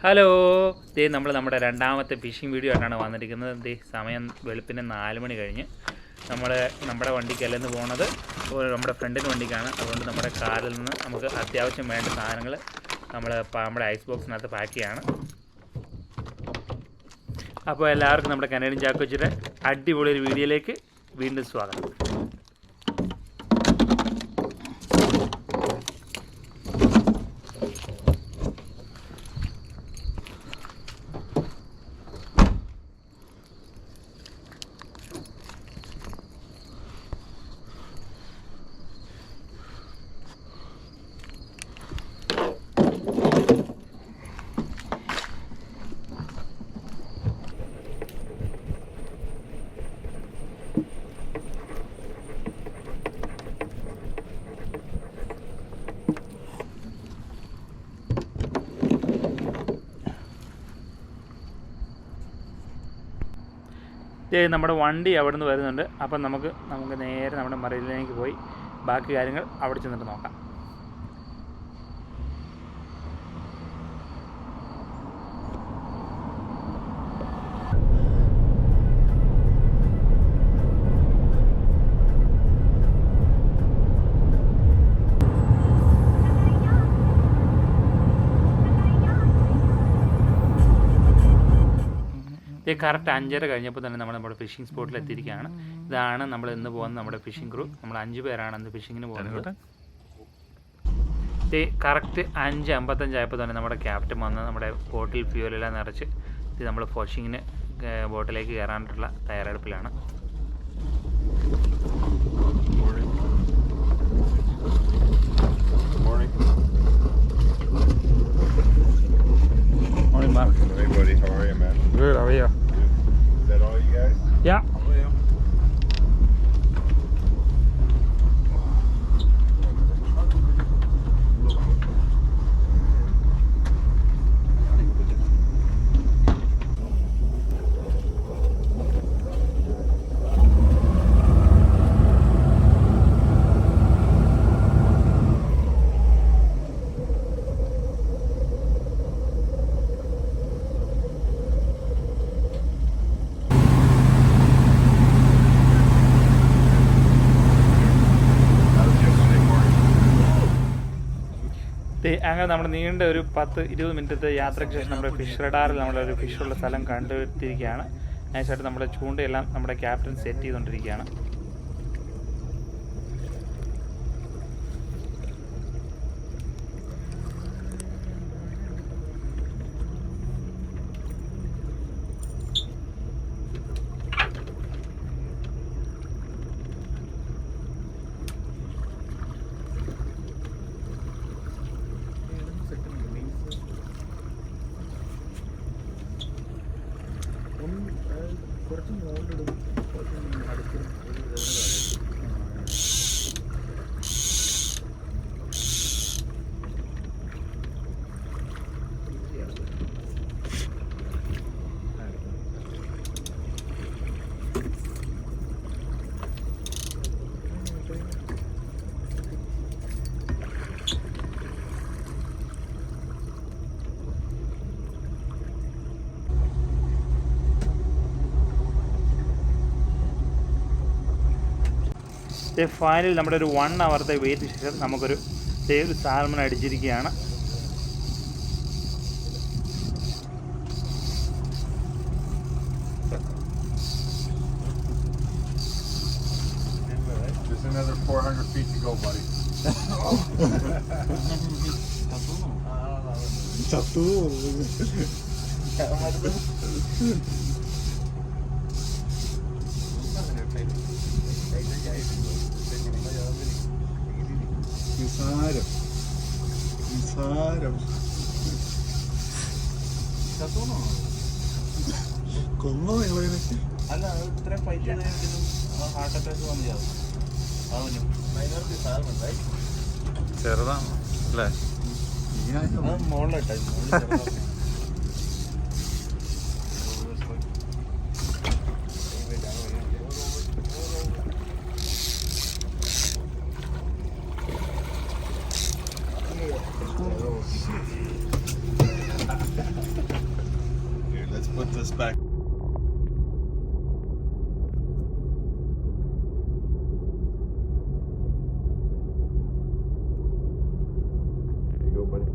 Hello, നമ്മുടെ രണ്ടാമത്തെ phishing video ആയിട്ടാണ് വന്നിരിക്കുന്നത്. സമയം വെളുപ്പിന് 4 മണി കഴിഞ്ഞ് നമ്മുടെ വണ്ടിക്കല്ലെന്ന് പോകുന്നത് നമ്മുടെ ഫ്രണ്ടിൻ്റെ വണ്ടിക്കാണ്. അതുകൊണ്ട് നമ്മുടെ കാറിൽ നിന്ന് നമുക്ക് അത്യാവശ്യം വേണ്ട സാധനങ്ങൾ നമ്മുടെ ഐസ് ബോക്സിനകത്ത് പാക്ക് ചെയ്യാണ്. അപ്പോൾ എല്ലാവർക്കും നമ്മുടെ കനേഡിയൻ ചാക്കോച്ചിയുടെ അടിപൊളി ഒരു വീഡിയോയിലേക്ക് വീണ്ടും സ്വാഗതം. നമ്മുടെ വണ്ടി അവിടെ നിന്ന് വരുന്നുണ്ട്. അപ്പം നമുക്ക് നേരെ നമ്മുടെ മറയിലേക്ക് പോയി ബാക്കി കാര്യങ്ങൾ അവിടെ ചെന്നിട്ട് നോക്കാം. കറക്റ്റ് 5:30 കഴിഞ്ഞപ്പോൾ തന്നെ നമ്മുടെ ഫിഷിംഗ് സ്പോട്ടിൽ എത്തിയിരിക്കുകയാണ്. ഇതാണ് നമ്മൾ ഇന്ന് പോകുന്ന നമ്മുടെ ഫിഷിംഗ് ക്രൂ. നമ്മൾ 5 പേരാണ് ഇന്ന് ഫിഷിങ്ങിന് പോകുന്നത്. കറക്റ്റ് 5:55 ആയപ്പോൾ തന്നെ നമ്മുടെ ക്യാപ്റ്റൻ വന്ന് നമ്മുടെ ബോട്ടിൽ ഫ്യൂലെല്ലാം നിറച്ച് നമ്മൾ ഫിഷിങ്ങിന് ബോട്ടിലേക്ക് കയറാനായിട്ടുള്ള തയ്യാറെടുപ്പിലാണ്. Morning, Mark. Hey, buddy. How are you, man? Good. How are you? Is that all you guys? Yeah. അങ്ങനെ നമ്മുടെ നീണ്ട ഒരു 10-20 മിനിറ്റത്തെ യാത്രയ്ക്ക് ശേഷം നമ്മുടെ ഫിഷ് റഡാറിൽ നമ്മളൊരു ഫിഷുള്ള സ്ഥലം കണ്ടെത്തിയിരിക്കുകയാണ്. നൈസായിട്ട് നമ്മുടെ ചൂണ്ടയെല്ലാം നമ്മുടെ ക്യാപ്റ്റൻ സെറ്റ് ചെയ്തുകൊണ്ടിരിക്കുകയാണ്. കുറച്ച് മോളിടും അടുക്കും ഫൈനൽ നമ്മുടെ ഒരു 1 hourത്തെ വെയിറ്റ് ശേഷം നമുക്കൊരു സാൽമൺ അടിച്ചിരിക്കുകയാണ്. Just another 400 feet to go, buddy. നിസാരം കൊന്നോ നിങ്ങളെ? അല്ല, ഇത്രയും ഫൈറ്റ് ചെയ്തതിനും ഹാർട്ട് അറ്റാക്ക് വന്നിയാവും. ചെറുതാണ് അല്ലേ? മുകളിലിട്ടാ this back. There you go, buddy.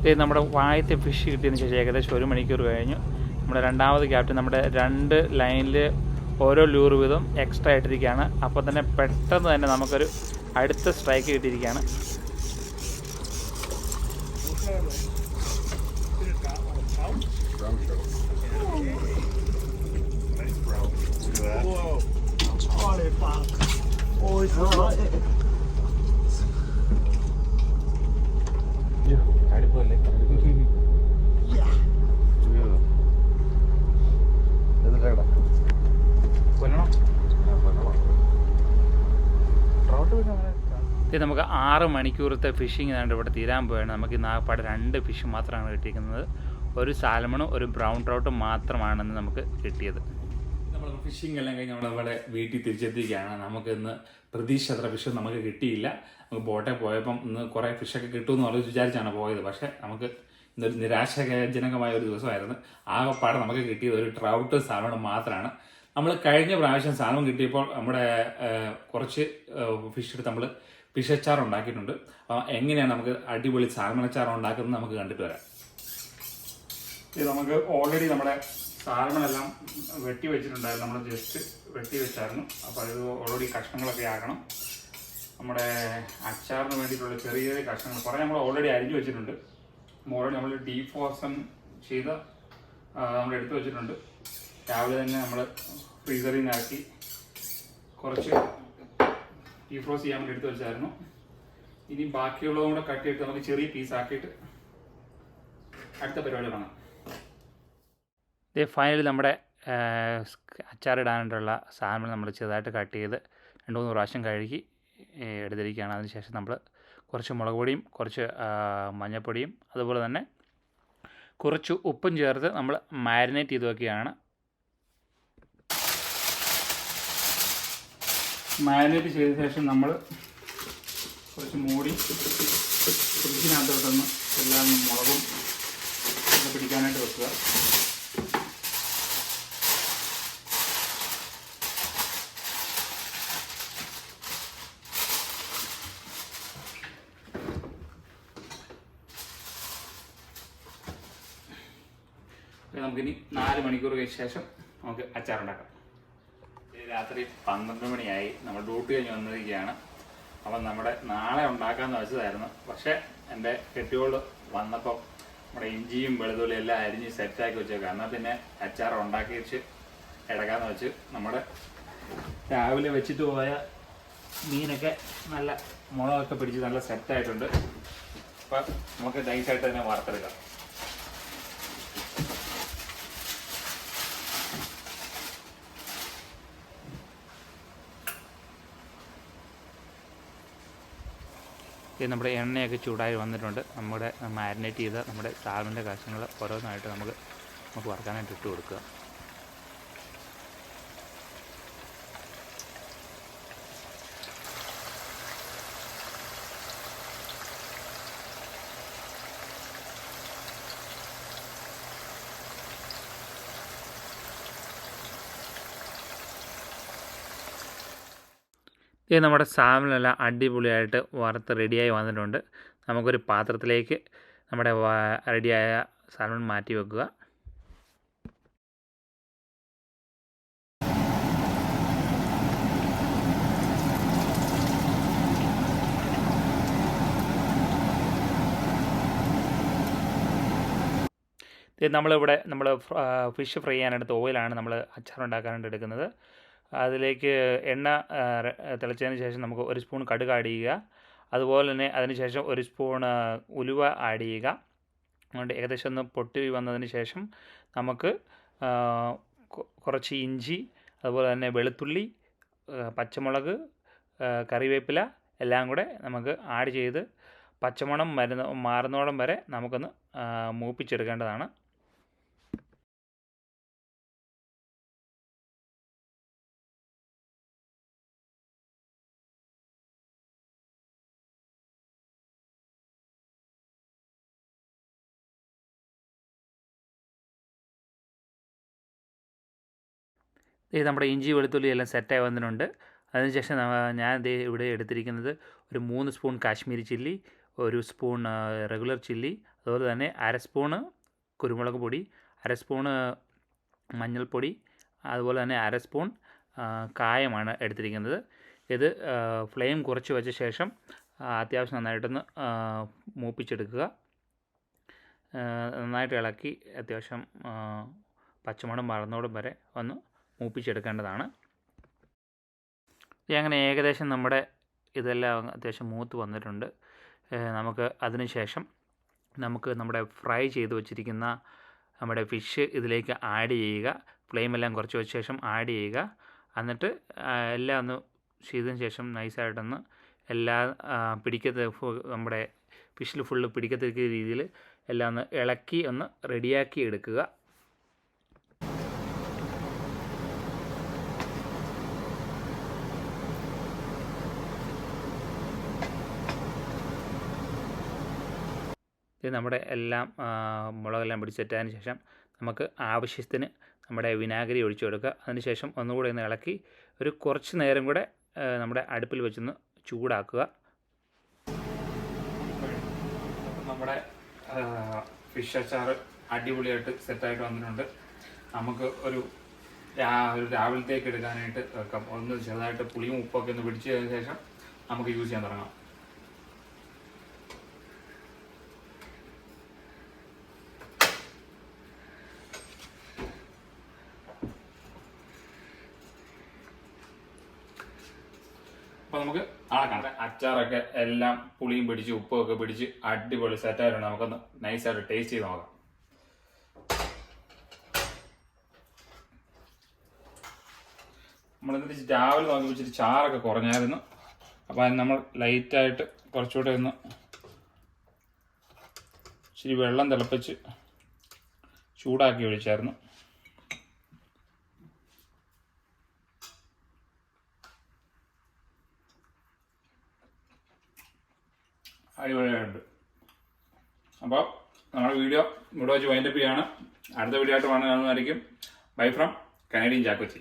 ഇത് നമ്മുടെ ആദ്യത്തെ ഫിഷ് കിട്ടിയതിന് ശേഷം ഏകദേശം 1 മണിക്കൂർ കഴിഞ്ഞു. നമ്മുടെ രണ്ടാമത് ക്യാപ്റ്റൻ നമ്മുടെ 2 ലൈനിൽ ഓരോ ലൂർ വീതം എക്സ്ട്രാ ആയിട്ടിരിക്കുകയാണ്. അപ്പോൾ തന്നെ പെട്ടെന്ന് തന്നെ നമുക്കൊരു അടുത്ത സ്ട്രൈക്ക് കിട്ടിയിരിക്കുകയാണ്. ഇത് നമുക്ക് 6 മണിക്കൂറത്തെ ഫിഷിങ് ആണ് ഇവിടെ തീരാൻ പോയാണ്. നമുക്ക് ഇന്ന് ആകപ്പാട് 2 ഫിഷ് മാത്രമാണ് കിട്ടിയിരിക്കുന്നത്. ഒരു സാൽമണും ഒരു ബ്രൗൺ ട്രൗട്ടും മാത്രമാണെന്ന് നമുക്ക് കിട്ടിയത്. നമ്മൾ ഫിഷിംഗ് എല്ലാം കഴിഞ്ഞ് നമ്മളവിടെ വീട്ടിൽ തിരിച്ചെത്തിക്കുകയാണ്. നമുക്ക് ഇന്ന് പ്രതീക്ഷ അത്ര ഫിഷ് നമുക്ക് കിട്ടിയില്ല. നമുക്ക് ബോട്ടിൽ പോയപ്പം ഇന്ന് കുറേ ഫിഷൊക്കെ കിട്ടുമെന്ന് പറഞ്ഞ് വിചാരിച്ചാണ് പോയത്. പക്ഷേ നമുക്ക് ഇന്നൊരു നിരാശാജനകമായ ഒരു ദിവസമായിരുന്നു. ആകപ്പാടെ നമുക്ക് കിട്ടിയത് ഒരു ട്രൗട്ട് സാൽമണും മാത്രമാണ്. നമ്മൾ കഴിഞ്ഞ പ്രാവശ്യം സാൽമൺ കിട്ടിയപ്പോൾ നമ്മുടെ കുറച്ച് ഫിഷ് എടുത്ത് നമ്മൾ ഫിഷ് അച്ചാർ ഉണ്ടാക്കിയിട്ടുണ്ട്. അപ്പോൾ എങ്ങനെയാണ് നമുക്ക് അടിപൊളി സാൽമൺ അച്ചാർ ഉണ്ടാക്കുന്നത് നമുക്ക് കണ്ടിട്ട് വരാം. ഇത് നമുക്ക് ഓൾറെഡി നമ്മുടെ സാൽമണെല്ലാം വെട്ടി വെച്ചിട്ടുണ്ടായിരുന്നു. നമ്മൾ ജസ്റ്റ് വെട്ടി വെച്ചായിരുന്നു. അപ്പോൾ അത് ഓൾറെഡി കഷ്ണങ്ങളൊക്കെ ആക്കണം. നമ്മുടെ അച്ചാറിന് വേണ്ടിയിട്ടുള്ള ചെറിയ ചെറിയ കഷ്ണങ്ങൾ കുറേ നമ്മൾ ഓൾറെഡി അരിഞ്ഞു വെച്ചിട്ടുണ്ട്. ഓൾറെഡി നമ്മൾ ഡീഫ്രോസൺ ചെയ്ത് നമ്മൾ എടുത്തു വെച്ചിട്ടുണ്ട്. രാവിലെ തന്നെ നമ്മൾ ഫ്രീസറിൽ നിന്ന് ഇറക്കി കുറച്ച് ഡീഫ്രോസ് ചെയ്യാൻ വേണ്ടി എടുത്ത് വെച്ചായിരുന്നു. ഇനി ബാക്കിയുള്ളതും കൂടെ കട്ട് ചെയ്തിട്ട് നമുക്ക് ചെറിയ പീസാക്കിയിട്ട് അടുത്ത പരിപാടി കാണാം. ഇത് ഫൈനലി നമ്മുടെ അച്ചാറിടാനായിട്ടുള്ള സാധനങ്ങൾ നമ്മൾ ചെറുതായിട്ട് കട്ട് ചെയ്ത് 2-3 പ്രാവശ്യം കഴുകി എടുത്തിരിക്കുകയാണ്. അതിനുശേഷം നമ്മൾ കുറച്ച് മുളക് പൊടിയും കുറച്ച് മഞ്ഞൾപ്പൊടിയും അതുപോലെ തന്നെ കുറച്ച് ഉപ്പും ചേർത്ത് നമ്മൾ മാരിനേറ്റ് ചെയ്ത് വെക്കുകയാണ്. മാരിനേറ്റ് ചെയ്ത ശേഷം നമ്മൾ കുറച്ച് മൂടി ഫ്രിഡ്ജിനകത്തോട്ടൊന്ന് എല്ലാം മുളകും ഒക്കെ പിടിക്കാനായിട്ട് വെക്കുക. നമുക്കിനി 4 മണിക്കൂർ കഴിഞ്ഞ ശേഷം നമുക്ക് അച്ചാറുണ്ടാക്കാം. രാത്രി 12 മണിയായി. നമ്മൾ ഡ്യൂട്ടി കഴിഞ്ഞ് വന്നിരിക്കുകയാണ്. അപ്പം നമ്മുടെ നാളെ ഉണ്ടാക്കാമെന്ന് വെച്ചതായിരുന്നു. പക്ഷേ എൻ്റെ കെട്ടിയോട് വന്നപ്പോൾ നമ്മുടെ ഇഞ്ചിയും വെളുത്തുള്ളിയും എല്ലാം അരിഞ്ഞ് സെറ്റാക്കി വെച്ചേക്കാം. എന്നാൽ പിന്നെ അച്ചാർ ഉണ്ടാക്കി വെച്ച് ഇടക്കാമെന്ന് വെച്ച് നമ്മുടെ രാവിലെ വെച്ചിട്ട് പോയ മീനൊക്കെ നല്ല മുളകൊക്കെ പിടിച്ച് നല്ല സെറ്റായിട്ടുണ്ട്. അപ്പം നമുക്ക് നൈസായിട്ട് തന്നെ വറുത്തെടുക്കാം. നമ്മുടെ എണ്ണയൊക്കെ ചൂടായി വന്നിട്ടുണ്ട്. നമ്മുടെ മാരിനേറ്റ് ചെയ്ത നമ്മുടെ സാൽമണിൻ്റെ കഷ്ണങ്ങൾ ഓരോന്നായിട്ട് നമുക്ക് വറുക്കാനായിട്ട് ഇട്ട് കൊടുക്കുക. ഇത് നമ്മുടെ സാൽമണെല്ലാം അടിപൊളിയായിട്ട് വറുത്ത് റെഡിയായി വന്നിട്ടുണ്ട്. നമുക്കൊരു പാത്രത്തിലേക്ക് നമ്മുടെ റെഡിയായ സാൽമൺ മാറ്റി വെക്കുക. നമ്മളിവിടെ നമ്മൾ ഫിഷ് ഫ്രൈ ചെയ്യാനെടുത്ത ഓയിലാണ് നമ്മൾ അച്ചാറുണ്ടാക്കാനായിട്ട് എടുക്കുന്നത്. അതിലേക്ക് എണ്ണ തിളച്ചതിന് ശേഷം നമുക്ക് 1 സ്പൂൺ കടുക് ആഡ് ചെയ്യുക. അതുപോലെ തന്നെ അതിനുശേഷം 1 സ്പൂൺ ഉലുവ ആഡ് ചെയ്യുക. അതുകൊണ്ട് ഏകദേശം ഒന്ന് പൊട്ടി വന്നതിന് ശേഷം നമുക്ക് കുറച്ച് ഇഞ്ചി, അതുപോലെ തന്നെ വെളുത്തുള്ളി, പച്ചമുളക്, കറിവേപ്പില എല്ലാം കൂടെ നമുക്ക് ആഡ് ചെയ്ത് പച്ചമണം മാറുന്നോളം വരെ നമുക്കൊന്ന് മൂപ്പിച്ചെടുക്കേണ്ടതാണ്. ഇത് നമ്മുടെ ഇഞ്ചി വെളുത്തുള്ളി എല്ലാം സെറ്റായി വന്നിട്ടുണ്ട്. അതിനുശേഷം ഞാൻ ഇവിടെ എടുത്തിരിക്കുന്നത് ഒരു 3 spoon Kashmiri chilli, 1 spoon regular chilli, അതുപോലെ തന്നെ 1/2 സ്പൂണ് കുരുമുളക് പൊടി, 1/2 സ്പൂണ് മഞ്ഞൾപ്പൊടി, അതുപോലെ തന്നെ 1/2 സ്പൂൺ കായമാണ് എടുത്തിരിക്കുന്നത്. ഇത് ഫ്ലെയിം കുറച്ച് വെച്ച ശേഷം അത്യാവശ്യം നന്നായിട്ടൊന്ന് മൂപ്പിച്ചെടുക്കുക. നന്നായിട്ട് ഇളക്കി അത്യാവശ്യം പച്ചമണം മാറുന്നോടും വരെ ഒന്ന് മൂപ്പിച്ചെടുക്കേണ്ടതാണ്. അങ്ങനെ ഏകദേശം നമ്മുടെ ഇതെല്ലാം അത്യാവശ്യം മൂത്ത് വന്നിട്ടുണ്ട്. നമുക്ക് അതിന് ശേഷം നമ്മുടെ ഫ്രൈ ചെയ്ത് വച്ചിരിക്കുന്ന നമ്മുടെ ഫിഷ് ഇതിലേക്ക് ആഡ് ചെയ്യുക. ഫ്ലെയിമെല്ലാം കുറച്ച് വെച്ച ശേഷം ആഡ് ചെയ്യുക. എന്നിട്ട് എല്ലാം ഒന്ന് ചെയ്തതിന് ശേഷം നൈസായിട്ടൊന്ന് എല്ലാം നമ്മുടെ ഫിഷിൽ ഫുള്ള് പിടിക്കത്തക്ക രീതിയിൽ എല്ലാം ഒന്ന് ഇളക്കി ഒന്ന് റെഡിയാക്കി എടുക്കുക. ഇത് നമ്മുടെ എല്ലാം മുളകെല്ലാം പിടിച്ച് സെറ്റായതിന് ശേഷം നമുക്ക് ആവശ്യത്തിന് നമ്മുടെ വിനാഗിരി ഒഴിച്ചു കൊടുക്കുക. അതിനുശേഷം ഒന്നുകൂടെ ഒന്ന് ഇളക്കി ഒരു കുറച്ച് നേരം കൂടെ നമ്മുടെ അടുപ്പിൽ വെച്ചൊന്ന് ചൂടാക്കുക. നമ്മുടെ ഫിഷ് അച്ചാർ അടിപൊളിയായിട്ട് സെറ്റായിട്ട് വന്നിട്ടുണ്ട്. നമുക്ക് ഒരു രാവിലത്തേക്ക് എടുക്കാനായിട്ട് വെക്കാം. ഒന്ന് ചെറുതായിട്ട് പുളിയും ഉപ്പൊക്കെ ഒന്ന് പിടിച്ചതിന് ശേഷം നമുക്ക് യൂസ് ചെയ്യാൻ തുടങ്ങാം. അപ്പോൾ നമുക്ക് കാണാം. അച്ചാറൊക്കെ എല്ലാം പുളിയും പിടിച്ച് ഉപ്പൊക്കെ പിടിച്ച് അടിപൊളി സെറ്റായിട്ടുണ്ട്. നമുക്കൊന്ന് നൈസായിട്ട് ടേസ്റ്റ് ചെയ്ത് നോക്കാം. നമ്മളിന്നിട്ട് രാവിലെ നോക്കി വെച്ചിട്ട് ചാറൊക്കെ കുറഞ്ഞായിരുന്നു. അപ്പോൾ അത് നമ്മൾ ലൈറ്റായിട്ട് കുറച്ചുകൂടെ ഒന്ന് ഇച്ചിരി വെള്ളം തിളപ്പിച്ച് ചൂടാക്കി ഒഴിച്ചായിരുന്നു. അടിപൊളിയായിട്ടുണ്ട്. അപ്പോൾ നമ്മുടെ വീഡിയോ ഇവിടെ വെച്ച് വൈൻഡപ്പ് ചെയ്യാണ്. അടുത്ത വീഡിയോ ആയിട്ട് കാണുന്നതായിരിക്കും. Bye from Canadian Chakochi.